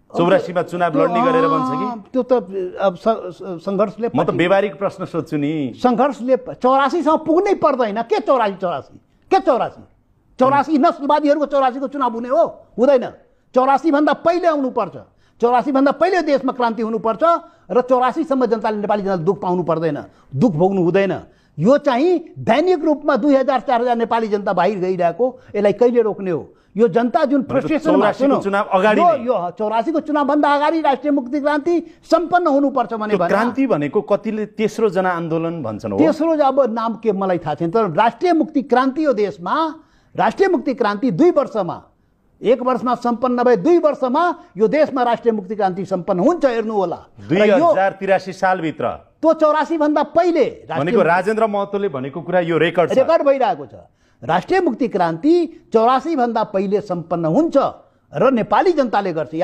84 मा चुनाव लड्ने गरेर बन्छ कि त्यो त अब संघर्षले म त व्यवहारिक प्रश्न सोध्छु नि संघर्षले 84 सम्म पुग्नै पर्दैन के 84 के 84 नस्लवादीहरूको 84 को चुनाव हुने हो हुँदैन 84 भन्दा पहिले आउनुपर्छ 84 भन्दा पहिले देशमा क्रान्ति हुनुपर्छ र 84 सम्म जनताले नेपाली जनताले दुख पाउनु पर्दैन दुख भोग्नु हुँदैन यो चाहिँ दैनिक रूपमा 2000-4000 नेपाली जनता बाहिर गइरहेको यसलाई कहिले रोक्ने हो यो जनता जुन फ्रस्ट्रेसनमा छ चुनाव अगाडि यो 84 को चुनाव भन्दा अगाडि राष्ट्रिय मुक्ति क्रान्ति सम्पन्न हुनुपर्छ भने क्रान्ति भनेको कतिले तेस्रो जनआन्दोलन भन्छन् हो तेस्रो अब नाम के मलाई थाहा छैन तर राष्ट्रिय मुक्ति क्रान्ति यो देशमा राष्ट्रिय मुक्ति क्रान्ति 2 वर्षमा 1 वर्षमा सम्पन्न भए 2 वर्षमा यो देशमा राष्ट्रिय मुक्ति क्रान्ति सम्पन्न हुन्छ हेर्नु होला 2083 साल भित्र त्यो 84 भन्दा पहिले भनेको राजेन्द्र महतोले भनेको कुरा यो रेकर्ड भइरहेको छ राष्ट्रिय मुक्ति क्रान्ति 84 भन्दा पहिले सम्पन्न हुन्छ र नेपाली जनताले गर्छ